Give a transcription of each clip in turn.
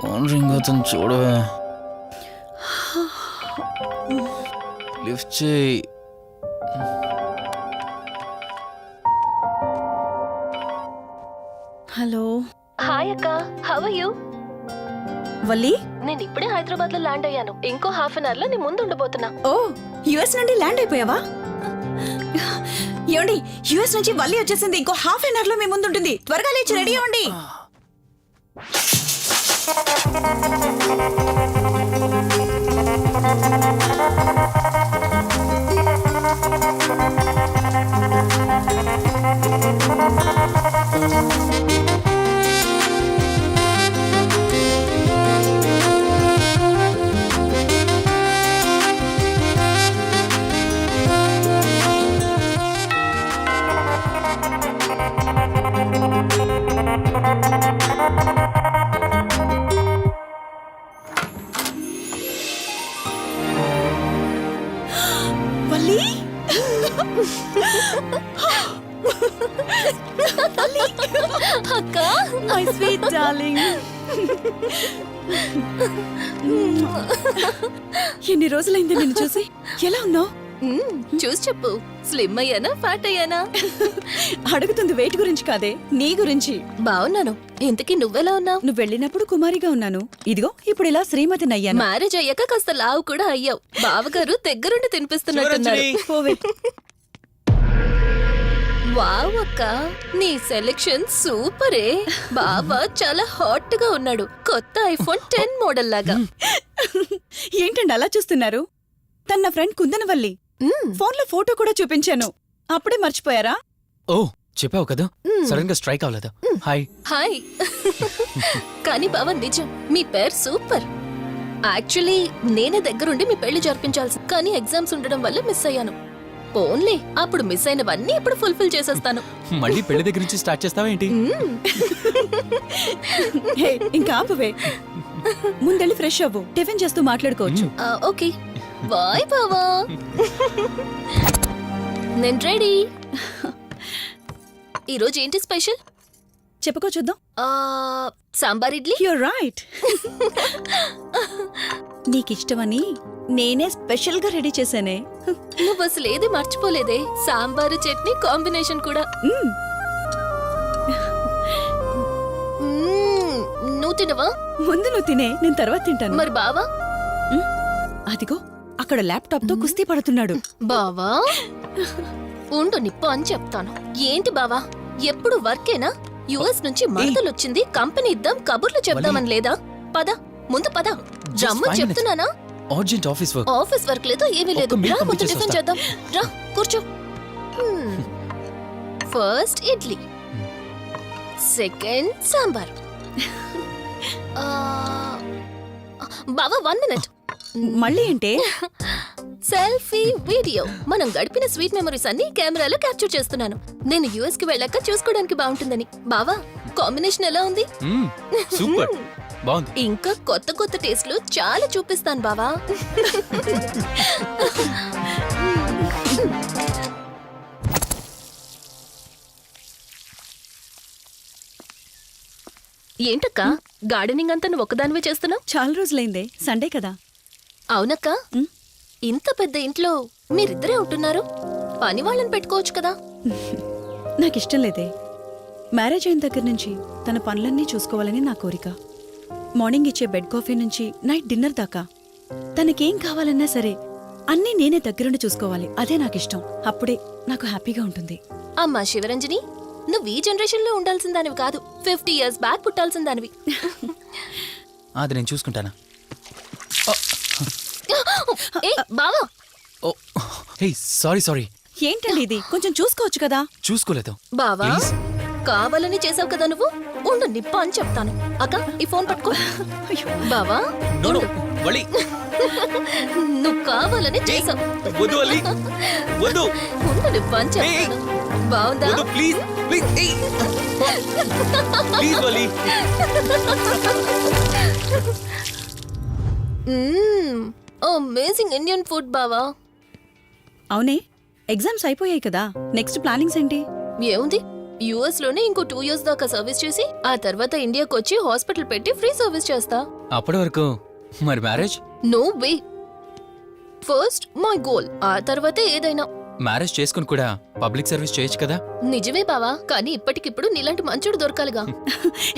Phone ring అవుతుంది చూడవే. Lift చేయి. హలో. హాయ్ అక్క, హౌ ఆర్ యు? వల్లి, నేను ఇప్పుడే హైదరాబాద్ లో ల్యాండ్ అయ్యాను. ఇంకో హాఫ్ అన్ అవర్ లో నీ ముందు ఉండబోతున్నా. ఓ యుఎస్ నుండి ల్యాండ్ అయిపోయావా? ఏమండి, యుఎస్ నుంచి వల్లి వచ్చేసింది. ఇంకో హాఫ్ అన్ అవర్ లో మీ ముందు ఉంటుంది. త్వరగా లేచి రెడీ అవ్వండి. వల్లి, అక్క, మై స్వీట్ డార్లింగ్. ఎన్ని రోజులైంది నిన్ను చూసి. ఎలా ఉన్నావు? చూసి చెప్పు. స్లిమ్ అయ్యానా, ఫ్యాట్ అయ్యానా? అడుగుతుంది వెయిట్ గురించి కాదే, నీ గురించి. బాగున్నాను. ఇంతకీ నువ్వెలా ఉన్నావు? నువ్వు వెళ్ళినప్పుడు కుమారిగా ఉన్నాను. ఇదిగో ఇప్పుడు ఇలా శ్రీమతిని అయ్యాను. మ్యారేజ్ అయ్యాక కాస్త లావు కూడా అయ్యావు. బావగారు దగ్గరుండి తినిపిస్తున్నట్టున్నారు. పోవే. వావ్ అక్క, నీ సెలెక్షన్ సూపరే. బావ చాలా హాట్ గా ఉన్నాడు. కొత్త ఐఫోన్ 10 మోడల్ లాగా. ఏంటండి అలా చూస్తున్నారు? తన నా ఫ్రెండ్ కుందనవల్లి. ఫోన్ లో ఫోటో కూడా చూపించాను. అప్పుడే మర్చిపోయారా? ఓ చెప్పావు కదా, సడన్ గా స్ట్రైక్ అవ్వలేదు. హాయ్. హాయ్. కానీ బావ నిజం, మీ పేరు సూపర్. యాక్చువల్లీ నేనే దగ్గరుండి మీ పెళ్లి జరిపించాల్సి, కానీ ఎగ్జామ్స్ ఉండడం వల్ల మిస్ అయ్యాను. పోన్లే, అప్పుడు మిస్ అయినవన్నీ ఇప్పుడు ఫుల్ఫిల్ చేసేస్తాను. మళ్ళీ పెళ్లి దగ్గర నుంచి స్టార్ట్ చేస్తావా ఏంటి? హే, ఇంకా ఆపువే. ముందెళ్ళి ఫ్రెష్ అవ్వు, టిఫిన్ చేస్తూ మాట్లాడుకోవచ్చు. ఓకే బాయ్ బావా. నేను రెడీ. ఈరోజు ఏంటి స్పెషల్? చెప్పుకో చూద్దాం. సాంబార్ ఇడ్లీ. Your right. నీకిష్టమని నేనే స్పెషల్ గా రెడీ చేశానే. నువ్వు అసలు ఏది మర్చిపోలేదే. సాంబారు చట్నీ కాంబినేషన్ కూడా. నువ్వు తినవా? ముందు నువ్వు తినే, నేను తర్వాత తింటాను. మరి బావా? అదిగో అక్కడ ల్యాప్టాప్ తో కుస్తీ పడుతున్నాడు. బావా ఉండు, నిప్పు అని చెప్తాను. ఏంటి బావా, ఎప్పుడు వర్కేనా? యుఎస్ నుంచి మరదలొచ్చింది, కంపెనీ ఇద్దాం, కబుర్లు చెప్దామని లేదా? పద ముందు పద. రమ్ము చెప్తున్నానా? Urgent office work. Office work లేదు, ఏమీ లేదు. రా ముందు టిఫిన్ చేద్దాం. రా కూర్చో. First idli, second sambar. బావా 1 మినిట్. మళ్ళీ అంటే? Selfie video. మనం గడిపిన స్వీట్ మెమరీస్ అన్ని కెమెరాలో క్యాప్చర్ చేస్తున్నాను. నేను యుఎస్ కి వెళ్ళాక చూసుకోవడానికి బాగుంటుందని. బావా కాంబినేషన్ ఎలా ఉంది? సూపర్, బాగుంది. ఇంకా కొత్త కొత్త టేస్ట్లు చాలా చూపిస్తాను బావా. ఏంటక్క, గార్డెనింగ్ అంతా నువ్వు ఒక్కదానివే చేస్తున్నావు? చాలా రోజులైందే, సండే కదా. అవునక్క, ఇంత పెద్ద ఇంట్లో మీరిద్దరే ఉంటున్నారు. పని వాళ్ళని పెట్టుకోవచ్చు కదా. నాకిష్టం లేదే. మ్యారేజ్ అయిన దగ్గర నుంచి తన పనులన్నీ చూసుకోవాలని నా కోరిక. మార్నింగ్ ఇచ్చే బెడ్ కాఫీ నుంచి నైట్ డిన్నర్ దాకా తనకేం కావాలన్నా సరే అన్నీ నేనే దగ్గరుండి చూసుకోవాలి. అదే నాకిష్టం. అప్పుడే నాకు హ్యాపీగా ఉంటుంది. అమ్మా శివరంజని, నువ్వు ఈ జనరేషన్ లో ఉండాల్సిన దానివి కాదు. 50 years బ్యాక్ పుట్టాల్సిన దానివి. అది నేను చూసుకుంటానా? బావా. Hey sorry sorry. ఏంటండి ఇది, కొంచెం చూసుకోవచ్చు కదా. చూసుకోలేదు బావా, కావాలని చేసావు కదా నువ్వు. ఉండు నిప్ప అని చెప్తాను. అక్క ఈ ఫోన్ పట్టుకో. బావా నువ్వు కావాలని చేసావు. ఉండు నిప్ప అని చెప్తాను. బావుందా? అమేజింగ్ ఇండియన్ ఫుడ్ బావా. అవునే, ఎగ్జామ్స్ అయిపోయాయి కదా. నెక్స్ట్ ప్లానింగ్స్ ఏంటి? ఏముంది, యుఎస్ లోనే ఇంకో 2 years దాకా సర్వీస్ చేసి ఆ తర్వాత ఇండియాకి వచ్చి హాస్పిటల్ పెట్టి ఫ్రీ సర్వీస్ చేస్తా. అప్పటి వరకు మరి marriage? No way. First my goal, ఆ తర్వాతే ఏదైనా. మ్యారేజ్ చేసుకుని కూడా పబ్లిక్ సర్వీస్ చేయొచ్చు కదా. నిజమే బావా, కానీ ఇప్పటికిప్పుడు నీలాంటి మంచుడు దొరకాలిగా.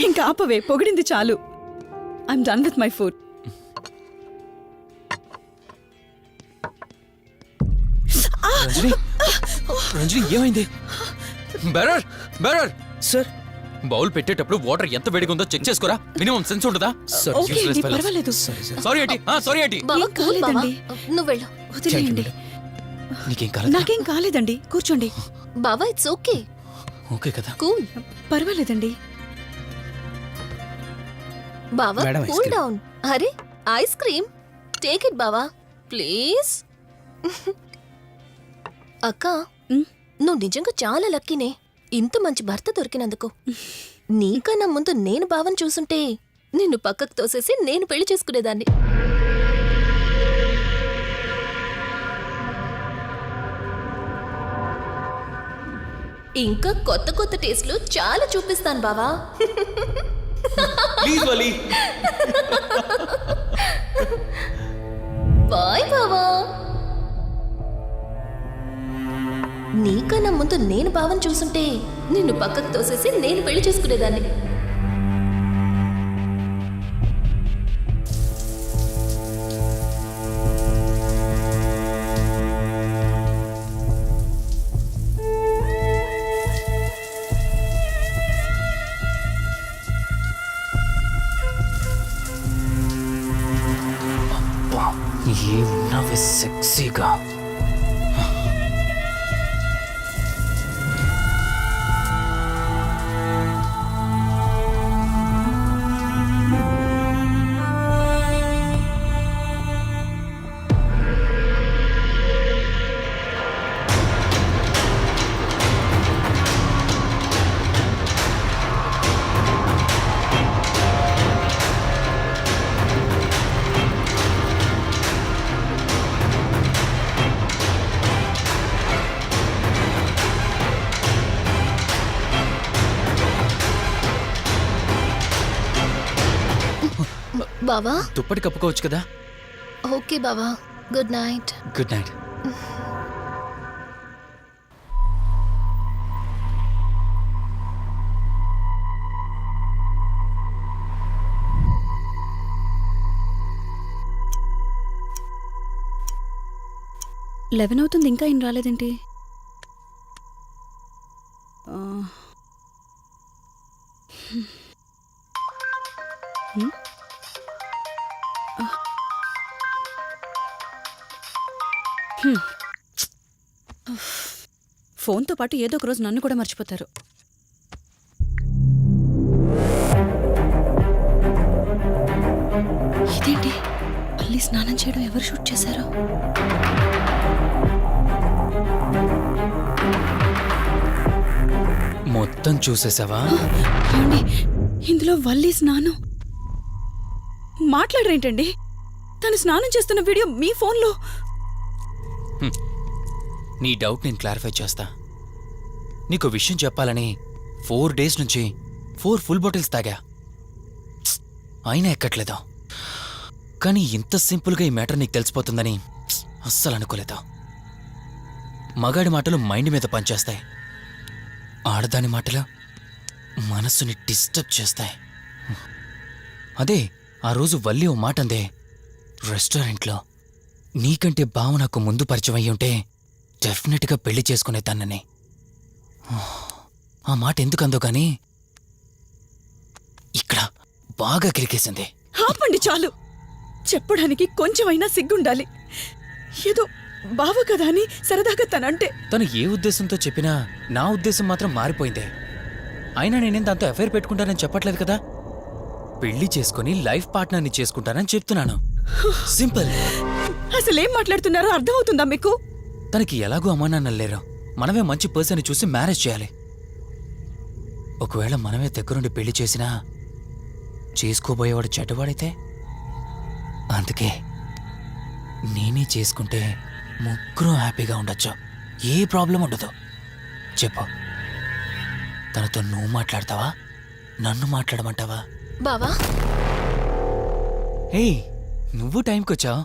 ఇంకా ఆపవే, పొగిడింది చాలు. I'm done with my food. Ranjani, Ranjani ఏమైంది? బెరర్ బెరర్ సార్ బౌల్ పెట్టేటప్పుడు వాటర్ ఎంత వేడిగా ఉందో చెక్ చేసుకోరా. మినిమం సెన్స్ ఉంటుందా? ఓకే అండి, పర్వాలేదు. సారీ ఏంటి, సారీ ఏంటి. బావా ఏం కూల్ బావా, కాలేదండి. నువ్వు వెళ్ళు. వదిలేయండి. నీకేం కాలేదు? నాకేం కాలేదండి, కూర్చోండి. బావా ఇట్స్ ఓకే, ఓకే కదా. కూల్. పర్వాలేదండి. బావా madam, ice cool cream. Down. అరే ఐస్ క్రీమ్, టేక్ ఇట్ బావా ప్లీజ్. అక్క, ఉమ్, నువ్వు నిజంగా చాలా లక్కీనే, ఇంత మంచి భర్త దొరికినందుకు. నీకన్నా ముందు నేను బావని చూసుంటే నిన్ను పక్కకు తోసేసి నేను పెళ్లి చేసుకునేదాన్ని. ఇంకా కొత్త కొత్త టేస్ట్లు చాలా చూపిస్తాను బావా. Please Vali. బాయ్ బావా. నీకన్నా ముందు నేను బావని చూసుంటే నిన్ను పక్కకు తోసేసి నేను పెళ్లి చేసుకునేదాన్ని. ఏమన్నావే సెక్సీగా. బావా దుప్పటి కప్పుకోవచ్చు కదా. ఓకే బావా, good night. Good night. Eleven అవుతుంది, ఇంకా ఏం రాలేదేంటి? ఆ, హ్మ్. హ్మ్. ఫోన్తో పాటు ఏదో ఒక రోజు నన్ను కూడా మర్చిపోతారు. ఇదేంటి, మళ్ళీ స్నానం చేయడం ఎవరు షూట్ చేశారో? మొత్తం చూసేసావా? ఏమండి, ఇందులో వల్లి స్నానం మాట్లాడరేంటండి? తను స్నానం చేస్తున్న వీడియో మీ ఫోన్లో. నీ డౌట్ నేను క్లారిఫై చేస్తా. నీకు విషయం చెప్పాలని 4 days నుంచి 4 full బాటిల్స్ తాగా, అయినా ఎక్కట్లేదు. కానీ ఇంత సింపుల్గా ఈ మ్యాటర్ నీకు తెలిసిపోతుందని అస్సలు అనుకోలేదు. మగాడి మాటలు మైండ్ మీద పనిచేస్తాయి, ఆడదాని మాటలు మనస్సుని డిస్టర్బ్ చేస్తాయి. అదే ఆ రోజు వల్లి ఓ మాట అందే రెస్టారెంట్లో, నీకంటే బావ నాకు ముందు పరిచయం అయ్యి ఉంటే డెఫినెట్గా పెళ్లి చేసుకునేదాన్నని. ఆ మాట ఎందుకందో కానీ ఇక్కడ బాగా కిరికేసింది. ఆపండి చాలు, చెప్పడానికి కొంచెమైనా సిగ్గుండాలి. ఏదో బావ కదా అని సరదాగా తనంటే. తను ఏ ఉద్దేశంతో చెప్పినా నా ఉద్దేశం మాత్రం మారిపోయిందే. అయినా నేనేం దాంతో అఫైర్ పెట్టుకుంటానని చెప్పట్లేదు కదా. పెళ్లి చేసుకుని లైఫ్ పార్ట్నర్ని చేసుకుంటానని చెప్తున్నాను. సింపుల్. అసలేం మాట్లాడుతున్నారో అర్థమవుతుందా మీకు? తనకి ఎలాగో అమ్మానాన్నలు లేరు, మనమే మంచి పర్సన్ని చూసి మ్యారేజ్ చేయాలి. ఒకవేళ మనమే దగ్గరుండి పెళ్లి చేసినా చేసుకోబోయేవాడు చెడ్డవాడైతే, అందుకే నేనే చేసుకుంటే मुग्गरू హ్యాపీగా ఉండొచ్చు, ఏ ప్రాబ్లం ఉండదు. చెప్పు. నీ డౌట్ తనతో నువ్వు మాట్లాడతావా నన్ను మాట్లాడమంటావా? బావా హే, నువ్వు టైంకొచ్చావు.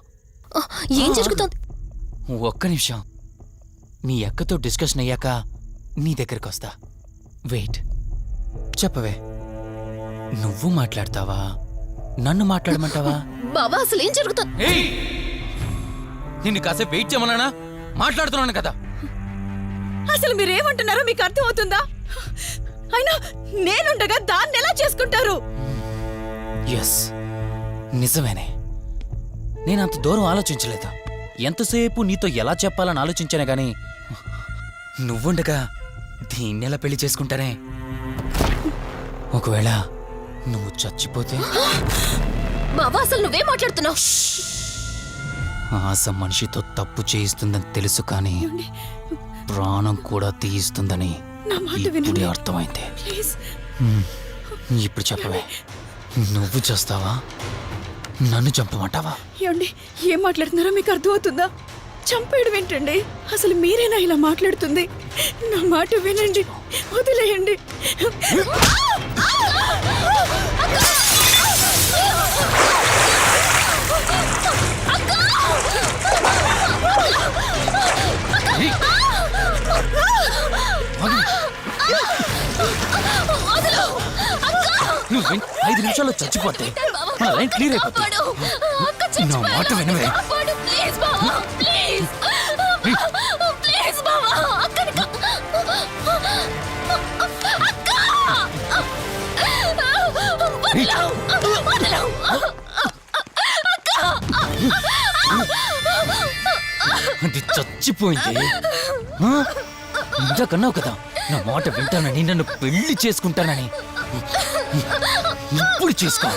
ఆ, ఏం జరుగుతోంది? ఒక్క నిమిషం. మీ అక్కతో డిస్కషన్ అయ్యాక నీ దగ్గరికి వస్తా. వెయిట్, చెప్పవే, నువ్వు మాట్లాడతావా నన్ను మాట్లాడమంటావా? బావా అసలు ఏం జరుగుతోంది? ఏయ్! నిన్ను కాసేపు వెయిట్ చేయమన్నానా? మాట్లాడుతున్నాను కదా. అసలు మీరేమంటున్నారో మీకు అర్థమవుతుందా? అయినా నేనుండగా దాన్ని ఎలా చేసుకుంటారు? ఎస్, నిజమేనే. నేనంత దూరం ఆలోచించలేదు. ఎంతసేపు నీతో ఎలా చెప్పాలని ఆలోచించానే గాని నువ్వుండగా దీన్నెలా పెళ్లి చేసుకుంటానే? ఒకవేళ నువ్వు చచ్చిపోతే? బావా అసలు నువ్వేం మాట్లాడుతున్నావు? ఆశ మనిషితో తప్పు చేయిస్తుందని తెలుసు కానీ ప్రాణం కూడా తీయిస్తుందని నా మాట ఇప్పుడే వినండి. అర్థమైంది. ప్లీజ్. ఇప్పుడు చెప్పవే, నువ్వు చేస్తావా నన్ను చంపమంటావా? ఏమండి, ఏం మాట్లాడుతున్నారో మీకు అర్థమవుతుందా? చంపేయడం ఏంటండి? అసలు మీరేనా ఇలా మాట్లాడుతుంది? నా మాట వినండి, వదిలేయండి. నువ్వు 5 నిమిషాల్లో చచ్చిపోతే మన లైన్ క్లియర్ అయిపోతుంది. నా మాట వినవే. ప్లీజ్ బావా, ప్లీజ్ ప్లీజ్ బావా, అక్కని అది చచ్చిపోయింది. ఇందాకన్నావు కదా నా మాట వింటానని, నన్ను పెళ్లి చేసుకుంటానని. ఇప్పుడు చేసుకో.